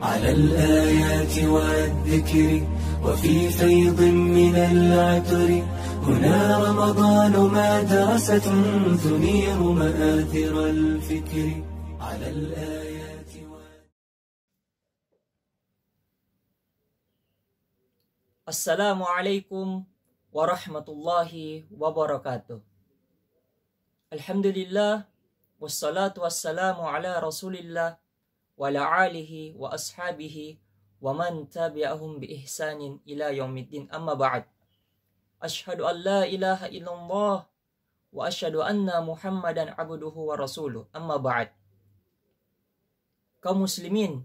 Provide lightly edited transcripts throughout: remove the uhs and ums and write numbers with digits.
على الآيات والذكر وفي فيض من العطر هنا رمضان مدرسة تنير مآثر الفكر على الآيات Assalamualaikum warahmatullahi wabarakatuh. Alhamdulillah, wassalatu wassalamu ala rasulillah wa ala alihi wa ashabihi wa man tabi'ahum bi ihsanin ila yaumiddin, amma ba'd. Ashhadu an la ilaha illallah wa ashhadu anna muhammadan abduhu wa rasuluh, amma ba'd. Kaum muslimin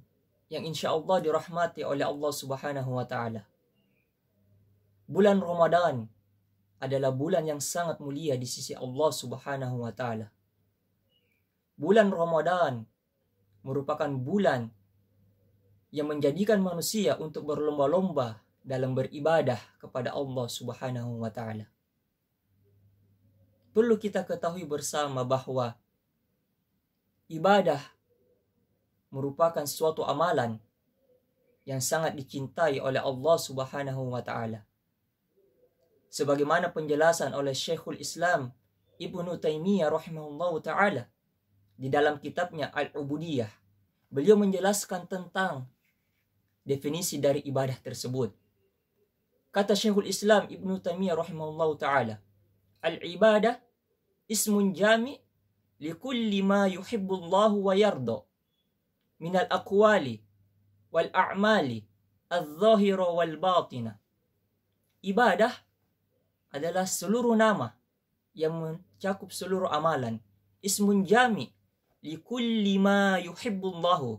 yang insyaallah dirahmati oleh Allah subhanahu wa ta'ala, bulan Ramadan adalah bulan yang sangat mulia di sisi Allah Subhanahu wa Ta'ala. Bulan Ramadan merupakan bulan yang menjadikan manusia untuk berlomba-lomba dalam beribadah kepada Allah Subhanahu wa Ta'ala. Perlu kita ketahui bersama bahwa ibadah merupakan suatu amalan yang sangat dicintai oleh Allah Subhanahu wa Ta'ala. Sebagaimana penjelasan oleh Syekhul Islam Ibnu Taimiyah rahimahullahu ta'ala di dalam kitabnya Al-Ubudiyah, beliau menjelaskan tentang definisi dari ibadah tersebut. Kata Syekhul Islam Ibnu Taimiyah rahimahullahu ta'ala, al-ibadah ismun jami' li kulli ma yuhibbullahu wa yarda minal aqwali wal a'mali al-zahira wal batina. Ibadah adalah seluruh nama yang mencakup seluruh amalan. Ismun jami' li kulli ma yuhibbullahu,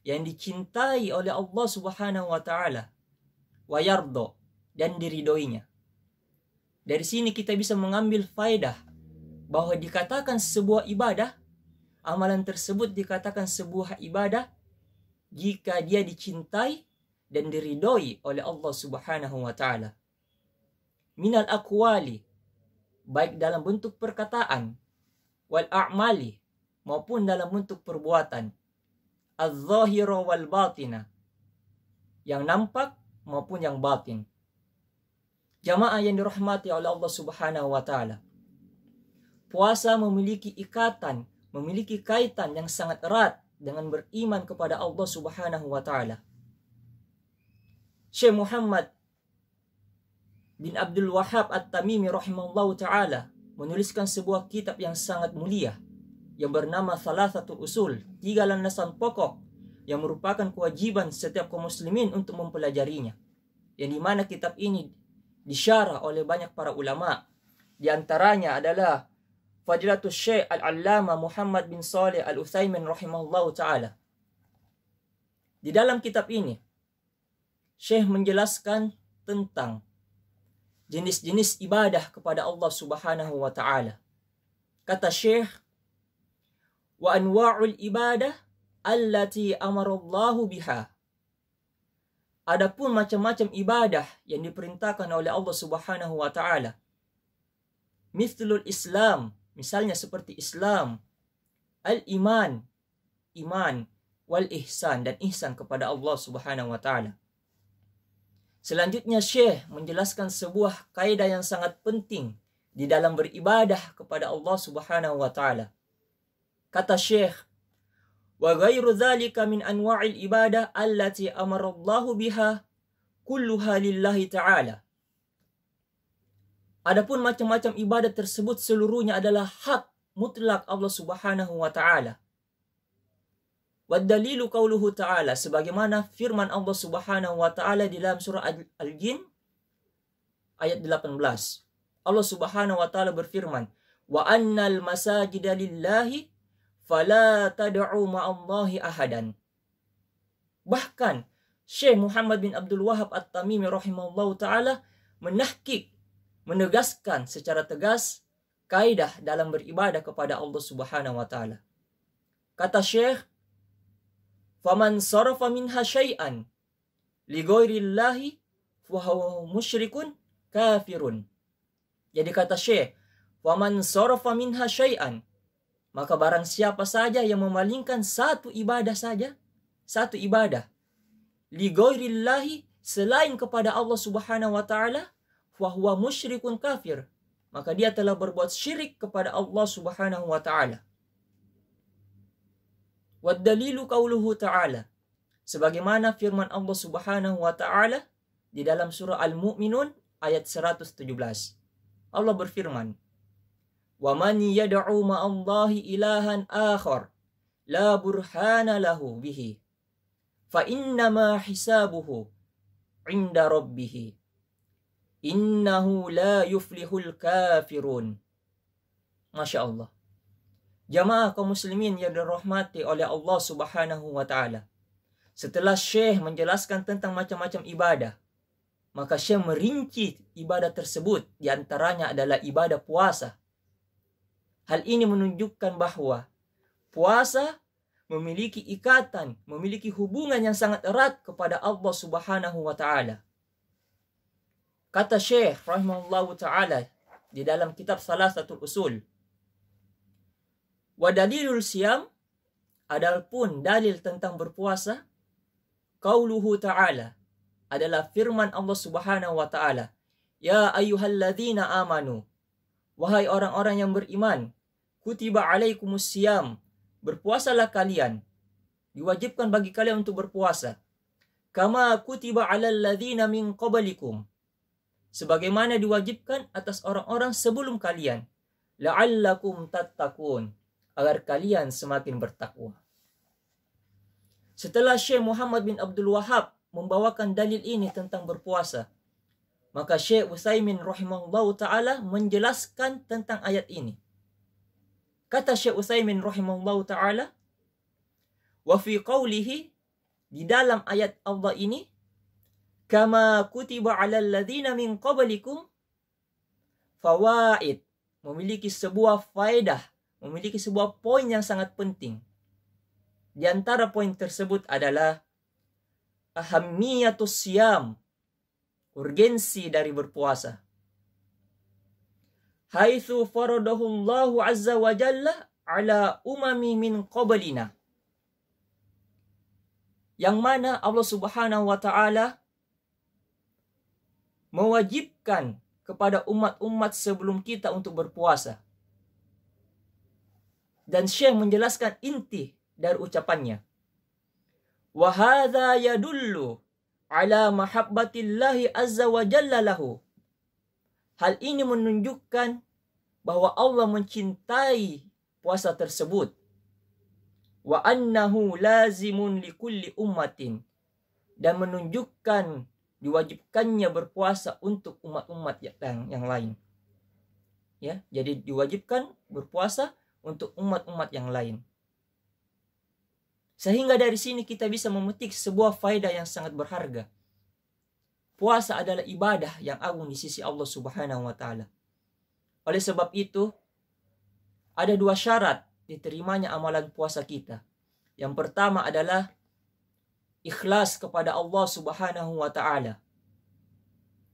yang dicintai oleh Allah Subhanahu wa Ta'ala, wa yarda, dan diridhoinya. Dari sini kita bisa mengambil faedah bahwa dikatakan sebuah ibadah, amalan tersebut dikatakan sebuah ibadah jika dia dicintai dan diridhoi oleh Allah Subhanahu wa Ta'ala. Minal aqwali, baik dalam bentuk perkataan, wal a'mali, maupun dalam bentuk perbuatan, az-zahira wal batina, yang nampak maupun yang batin. Jamaah yang dirahmati oleh Allah Subhanahu wa Ta'ala, puasa memiliki ikatan, memiliki kaitan yang sangat erat dengan beriman kepada Allah Subhanahu wa Ta'ala. Syekh Muhammad bin Abdul Wahhab At-Tamimi rahimahullahu ta'ala menuliskan sebuah kitab yang sangat mulia yang bernama Thalathatul Usul, 3 landasan pokok yang merupakan kewajiban setiap kaum muslimin untuk mempelajarinya, yang dimana kitab ini disyarah oleh banyak para ulama. Di antaranya adalah Fadilatul Syekh Al-Allama Muhammad bin Shalih Al-Utsaimin rahimahullahu ta'ala. Di dalam kitab ini Syekh menjelaskan tentang jenis-jenis ibadah kepada Allah Subhanahu wa Ta'ala. Kata Syekh, wa anwa'ul ibadah allati amarallahu biha. Adapun macam-macam ibadah yang diperintahkan oleh Allah Subhanahu wa Ta'ala. Mithlul Islam, misalnya seperti Islam, al-iman, iman, wal ihsan, dan ihsan kepada Allah Subhanahu wa Ta'ala. Selanjutnya Syekh menjelaskan sebuah kaidah yang sangat penting di dalam beribadah kepada Allah Subhanahu wa Ta'ala. Kata Syekh, wa ghairu dzalika min anwa'il ibadah allati amarallahu biha kulluha lillahi ta'ala. Adapun macam-macam ibadah tersebut seluruhnya adalah hak mutlak Allah Subhanahu wa Ta'ala. Waddalilu qauluhu ta'ala, sebagaimana firman Allah Subhanahu wa Ta'ala di dalam surah Al-Jin ayat 18. Allah Subhanahu wa Ta'ala berfirman, wa annal masajida lillahi fala tad'u ma'allahi ahadan. Bahkan Syekh Muhammad bin Abdul Wahhab At-Tamimi rahimahullahu ta'ala menahqiq, menegaskan secara tegas kaidah dalam beribadah kepada Allah Subhanahu wa Ta'ala. Kata Syekh, faman sarafa minha syai'an li ghairillahi fa huwa musyrikun kafirun. Jadi kata Syekh, faman sarafa minha syai'an, maka barang siapa saja yang memalingkan satu ibadah saja, satu ibadah li ghairillahi, selain kepada Allah Subhanahu wa taala, fa huwa musyrikun kafir, maka dia telah berbuat syirik kepada Allah Subhanahu wa taala. Wa dalilu qauluhu ta'ala, sebagaimana firman Allah Subhanahu wa taala di dalam surah Al-Mu'minun ayat 117. Allah berfirman, "Wa man yad'u ma'allahi ilahan akhar la burhana lahu bihi fa innama hisabuhu 'inda rabbih innahu la yuflihul kafirun." Masya Allah. Jamaah kaum muslimin yang dirahmati oleh Allah Subhanahu wa taala. Setelah Syekh menjelaskan tentang macam-macam ibadah, maka Syekh merinci ibadah tersebut, di antaranya adalah ibadah puasa. Hal ini menunjukkan bahwa puasa memiliki ikatan, memiliki hubungan yang sangat erat kepada Allah Subhanahu wa taala. Kata Syekh rahimahullahu taala di dalam kitab Salasatul Usul, wa dalilul siyam, adapun dalil tentang berpuasa, qauluhu ta'ala, adalah firman Allah Subhanahu wa taala, ya ayyuhalladzina amanu, wahai orang-orang yang beriman, kutiba alaikumus siyam, berpuasalah kalian, diwajibkan bagi kalian untuk berpuasa, kama kutiba alal ladzina min qablikum, sebagaimana diwajibkan atas orang-orang sebelum kalian, la'allakum tattaqun, agar kalian semakin bertakwa. Setelah Syekh Muhammad bin Abdul Wahhab membawakan dalil ini tentang berpuasa, maka Syekh Utsaimin rahimahullahu ta'ala menjelaskan tentang ayat ini. Kata Syekh Utsaimin rahimahullahu ta'ala, wa fi qawlihi, di dalam ayat Allah ini, kama kutiba alal ladzina min qablikum, fawaid, memiliki sebuah faedah, memiliki sebuah poin yang sangat penting. Di antara poin tersebut adalah ahammiyatus siyam, urgensi dari berpuasa. Haitsu faradahu Allahu azza wa jalla ala umami min qablina, yang mana Allah Subhanahu wa taala mewajibkan kepada umat-umat sebelum kita untuk berpuasa. Dan Syekh menjelaskan inti dari ucapannya. Wa hadza yadullu ala mahabbatillahi azza wa jalla lahu. Hal ini menunjukkan bahwa Allah mencintai puasa tersebut. Wa annahu lazimun likulli ummatin, dan menunjukkan diwajibkannya berpuasa untuk umat-umat yang lain. Ya, jadi diwajibkan berpuasa untuk umat-umat yang lain. Sehingga dari sini kita bisa memetik sebuah faedah yang sangat berharga. Puasa adalah ibadah yang agung di sisi Allah Subhanahu wa taala. Oleh sebab itu, ada dua syarat diterimanya amalan puasa kita. Yang pertama adalah ikhlas kepada Allah Subhanahu wa taala.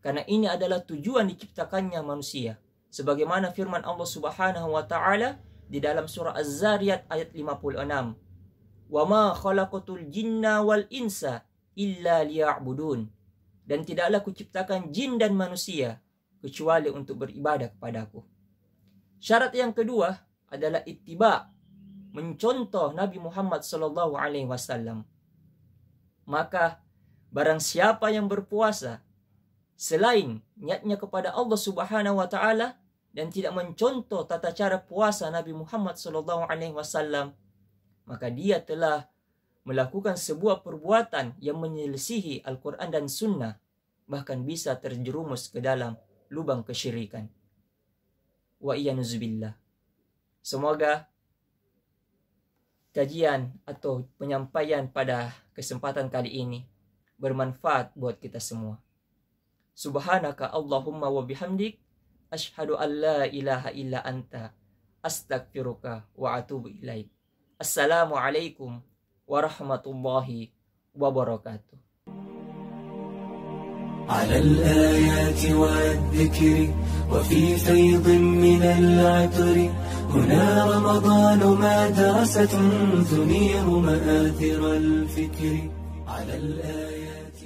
Karena ini adalah tujuan diciptakannya manusia. Sebagaimana firman Allah Subhanahu wa taala di dalam surah Az-Zariyat ayat 56. Wa ma khalaqatul jinna wal insa illa liya'budun. Dan tidaklah kuciptakan jin dan manusia kecuali untuk beribadah kepadaku. Syarat yang kedua adalah ittiba, mencontoh Nabi Muhammad sallallahu alaihi wasallam. Maka barang siapa yang berpuasa selain niatnya kepada Allah Subhanahu wa taala dan tidak mencontoh tata cara puasa Nabi Muhammad sallallahu alaihi wasallam, maka dia telah melakukan sebuah perbuatan yang menyelisihi Al-Quran dan Sunnah, bahkan bisa terjerumus ke dalam lubang kesyirikan. Wa iyanuzubillah. Semoga kajian atau penyampaian pada kesempatan kali ini bermanfaat buat kita semua. Subhanaka Allahumma wa bihamdik, asyhadu an la ilaha illa anta, astaghfiruka wa atubu ilaik. Assalamualaikum warahmatullahi wabarakatuh. على الآيات والذكر وفي فيض من العطر هنا رمضان مدرسة تنير مآثر الفكر على الآيات